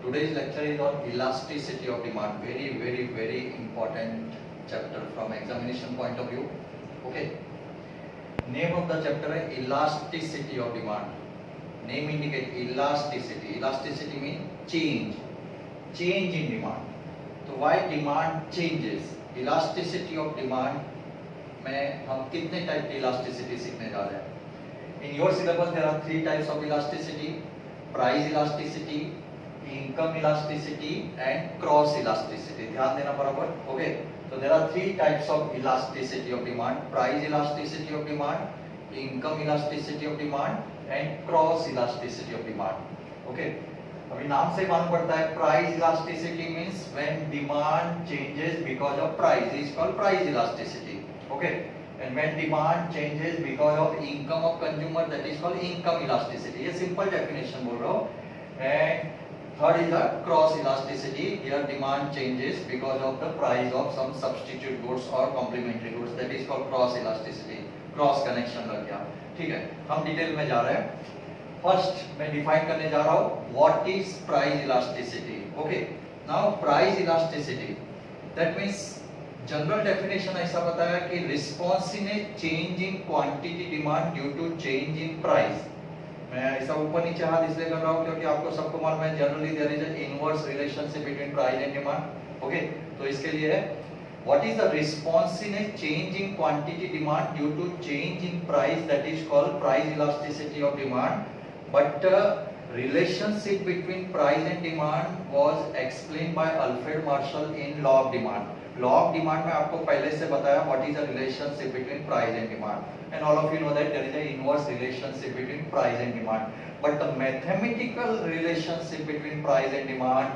Today's lecture is on elasticity of demand. Very important chapter from examination point of view. Okay. Name of the chapter is elasticity of demand. Name indicate elasticity. Elasticity means change in demand. तो why demand changes? Elasticity of demand में हम कितने type की elasticity सीखने जा रहे हैं? In your syllabus there are 3 types of elasticity: price elasticity, income elasticity and cross elasticity. ध्यान देना बराबर. Okay. So there are 3 types of elasticity of demand: price elasticity of demand, income elasticity of demand and cross elasticity of demand. Okay. अभी नाम से मालूम पड़ता है price elasticity means when demand changes because of price is called price elasticity. Okay. And when demand changes because of income of consumer, that is called income elasticity. ये simple definition बोल रहा हूँ. And third is the cross elasticity. Here demand changes because of the price of some substitute goods or complementary goods. That is called cross elasticity. Cross connection लग गया. ठीक है. हम detail में जा रहे हैं. फर्स्ट मैं डिफाइन करने जा रहा हूँ what is price elasticity. Okay. Now price elasticity that means general definition ऐसा बताया कि response in a change in quantity demand due to change in price. मैं ऐसा ऊपर नीचे हाथ इसलिए कर रहा हूँ क्योंकि आपको सबको मालूम है generally there is an inverse relationship between price and demand. Okay. तो इसके लिए है what is the response in a change in quantity demand due to change in price, that is called price elasticity of demand. But relationship between price and demand was explained by Alfred Marshall in law of demand. Law of demand में आपको पहले से बताया what is the relationship between price and demand, and all of you know that there is an inverse relationship between price and demand. But the mathematical relationship between price and demand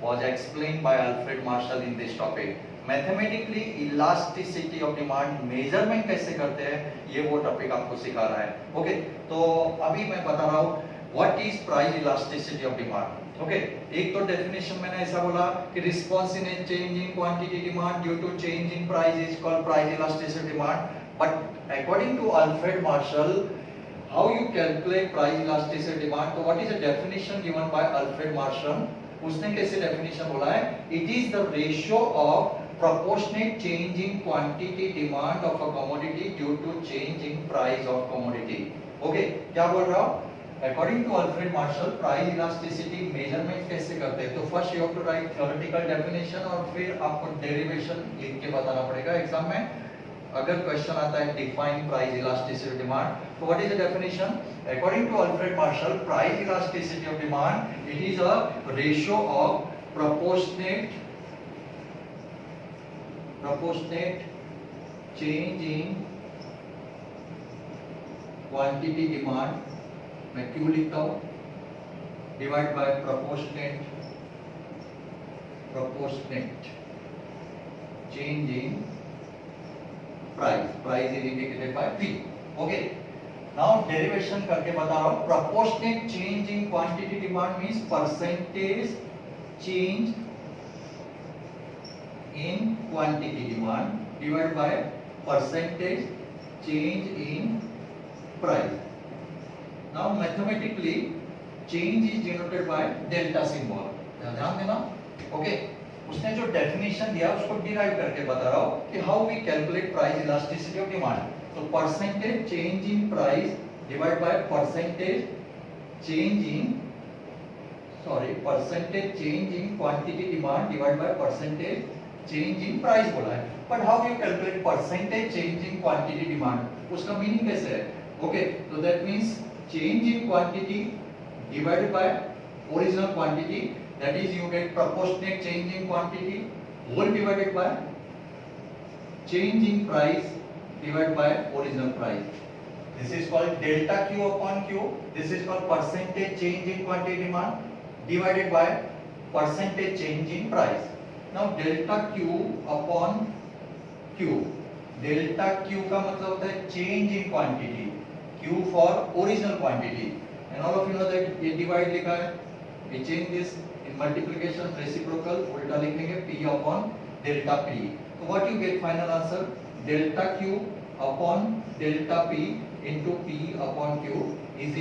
was explained by Alfred Marshall in this topic. Mathematically elasticity of demand measurement कैसे करते हैं ये वो topic आपको सिखा रहा है. Okay. तो अभी मैं बता रहा हूँ what is price elasticity of demand. Okay. एक तो डेफिनेशन मैंने ऐसा बोला कि response in a change in quantity demand due to change in price is called price elasticity demand. But according to Alfred Marshall how you calculate price elasticity demand. तो what is the definition given by Alfred Marshall. उसने कैसे definition बोला है? It is the ratio of proportionate change in quantity demand of a commodity due to change in price of commodity. Okay. क्या बोल रहा हूँ? According to Alfred Marshall, price elasticity measurement कैसे करते हैं? तो first you have to write theoretical definition और फिर आपको derivation लिख के बताना पड़ेगा एग्जाम में. अगर क्वेश्चन आता है define price elasticity demand, so what is the definition? According to Alfred Marshall, price elasticity of demand, it is a ratio of proportionate change in quantity demand, मैं क्यों लिखता हूँ, divide by proportionate change in price is indicated by P. Okay. Now derivation करके बता रहा हूँ. proportionate change in quantity demand means percentage change in quantity demand divided by percentage change in price. Now mathematically change is denoted by delta symbol. ध्यान देना. Okay. उसने जो definition दिया उसको derive करके बता रहा हूँ कि how we calculate price elasticity of demand. तो percentage change in price divided by percentage change in quantity demand divided by percentage change in price बोला है. But how do you calculate percentage change in quantity demand? उसका meaning कैसे है? Okay, so that means change in quantity divided by original quantity, that is you get proportionate change in quantity whole divided by change in price divided by original price. This is called delta Q upon Q. This is called percentage change in quantity demand divided by percentage change in price. Now delta Q upon Q. Delta Q का मतलब होता है change in quantity. Q for original quantity. And all of you know that ये divide लिखा है. We change this in multiplication reciprocal. उल्टा लिख देंगे P upon delta P. So what you get final answer? Delta Q upon delta P into P upon Q is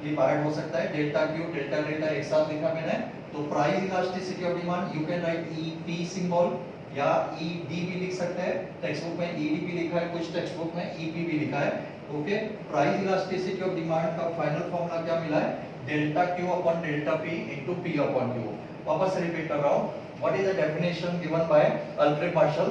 ये बाहर हो सकता है, डेल्टा क्यू डेल्टा डेल्टा एक साथ लिखा मैंने, तो price elasticity of demand you can write EP symbol या ईडी भी लिख सकते हैं, टेक्स्ट बुक में ईडी भी लिखा है, कुछ टेक्स्ट बुक में ईपी भी लिखा है। Okay, price elasticity of demand का फाइनल फॉर्मूला क्या मिला है, delta Q upon delta P into P upon Q. वापस से रिपीट कर रहा हूं, what is the definition given by Alfred martial,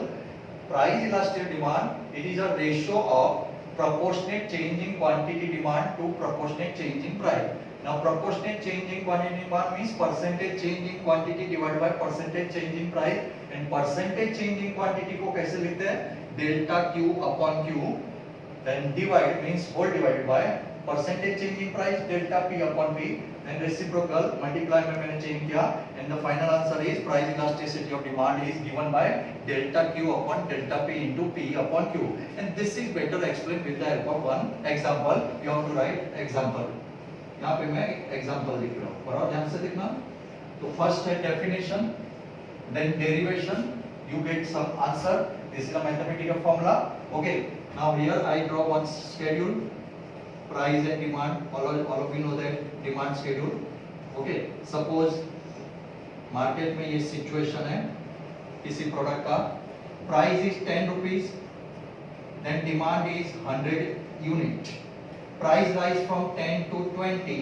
price elastic demand it is a ratio of proportionate change in quantity demand to proportionate change in price. Now proportionate change in quantity demand means percentage change in quantity divided by percentage change in price, and percentage change in quantity को कैसे लिखते हैं, delta q upon q, then divide means whole divided by percentage change in price delta p upon p, then reciprocal multiply में मैंने change किया, and the final answer is price elasticity of demand is given by delta q upon delta p into p upon q, and this is better explained with the help of one example. You have to write example. यहाँ पे मैं example लिख रहा हूँ, बराबर ध्यान से देखना। तो फर्स्ट है definition, then derivation, you get some answer. This is a mathematical formula. Okay, now here I draw one schedule, price and demand, all of you know that demand schedule. Okay, suppose market में ये situation है, किसी product का price is 10 rupees, then demand is 100 unit, price rise from 10 to 20,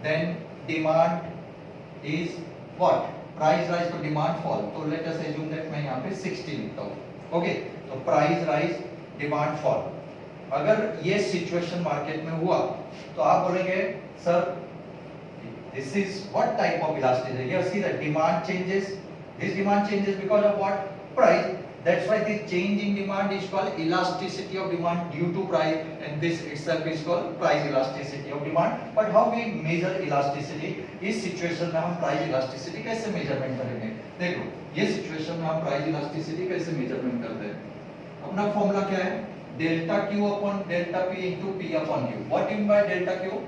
then demand is what, price rise to demand fall, तो let us assume that मैं यहाँ पे 60 लिखता हूँ। ओके, तो प्राइस राइज डिमांड फॉल, अगर ये सिचुएशन मार्केट में हुआ तो आप बोलेंगे sir this is what type of elasticity, you see that demand changes, this demand changes because of what, price, that's why this change in demand is called elasticity of demand due to price, and this itself is called price elasticity of demand. But how we measure elasticity, इस situation में हम price elasticity कैसे measurement करेंगे, देखो ये situation में हम price elasticity कैसे मेजरमेंट करते हैं, अपना फॉर्मूला क्या है, delta Q upon delta P into P upon Q. What mean by delta Q,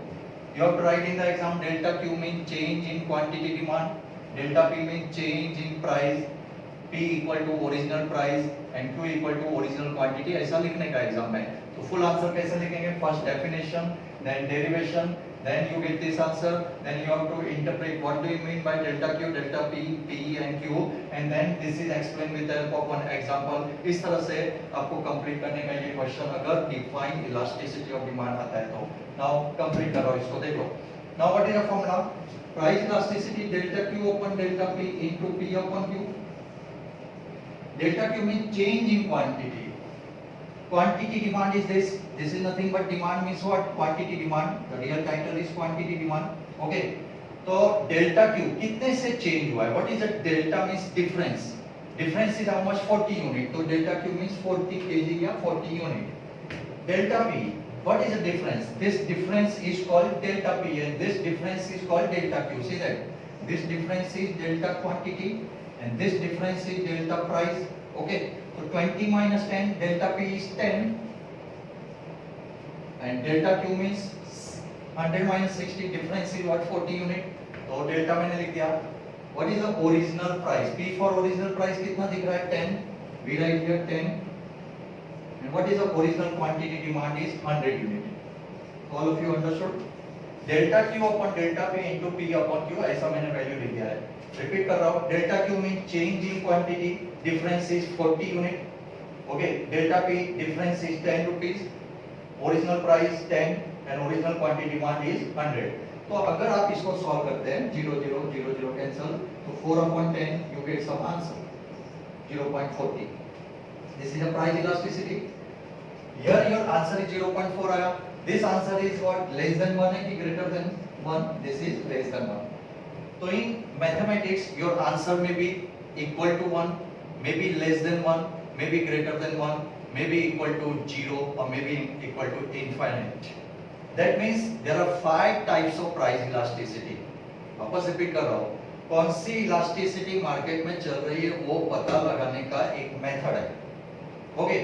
you have to write in the exam, delta q means change in quantity demand, delta p means change in price, p equal to original price and q equal to original quantity, ऐसा लिखने का exam में। तो full answer कैसे लिखेंगे, first definition, then derivation, then you get this answer, then you have to interpret what do you mean by delta q, delta p, p and q, and then this is explained with the help of one example। इस तरह से आपको complete करने का ये question अगर define elasticity of demand आता है तो। नाउ कंप्लीट करो इसको, देखो now what is the formula, price elasticity delta q upon delta p into p upon q। delta q means change in quantity, quantity demand is this is nothing but demand means what, quantity demand, the real title is quantity demand। okay, तो delta q कितने से change हुआ है, what is the delta means difference, difference is how much, 40 unit, तो delta q means 40 kg या 40 unit। delta p, what is the difference, this difference is called delta p and this difference is called delta q, see that this difference is delta quantity and this difference is delta price। okay, so 20 minus 10, delta p is 10 and delta q means 100 minus 60, difference is what, 40 unit, तो delta मैंने लिख दिया। what is the original price, p for original price कितना दिख रहा है, 10, we write here 10, and what is the original quantity demand is 100 unit। all of you understood, delta q upon delta p into p upon q, ऐसा मैंने value लिख दिया है। Repeat कर रहा हूँ, delta q means change in quantity, difference is 40 unit, okay, delta p difference is 10 rupees, original price 10 and original quantity demand is 100। तो अगर आप इसको सॉल्व करते हैं 0 0 0 0 कैंसिल, तो 4 upon 10 you get some answer 0.40। this is a price elasticity, here your answer is 0.4 आया, this answer is what, less than 1 है कि greater than 1, this is less than 1। तो in mathematics your answer may be equal to 1, maybe less than 1, maybe greater than 1, maybe equal to 0 or maybe equal to infinite। that means there are 5 types of price elasticity। वापस repeat कर रहा हूँ, कौन सी elasticity market में चल रही है वो पता लगाने का एक मेथड है। ओके,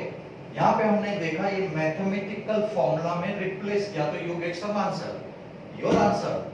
यहाँ पे हमने देखा ये मैथमेटिकल फॉर्मूला में रिप्लेस किया तो you get some answer, your answer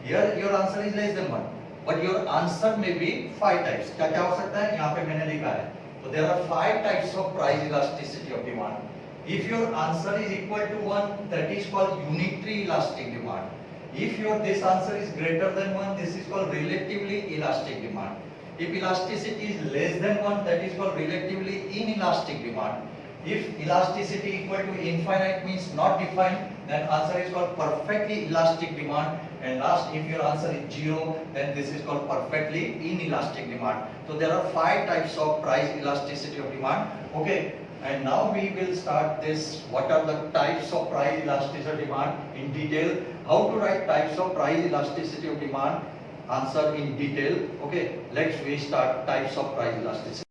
here, your answer is less than 1 but your answer may be 5 types। क्या क्या हो सकता है, यहाँ पे मैंने लिखा है, so there are 5 types of price elasticity of demand। if your answer is equal to 1, that is called unitary elastic demand, If your this answer is greater than 1, this is called relatively elastic demand. If elasticity is less than 1, that is called relatively inelastic demand. If elasticity equal to infinite means not defined, then answer is called perfectly elastic demand. And last, if your answer is 0, then this is called perfectly inelastic demand. So there are 5 types of price elasticity of demand. Okay, and now we will start this. What are the types of price elasticity of demand in detail? How to write types of price elasticity of demand? Answer in detail. Okay, let's we start types of price elasticity.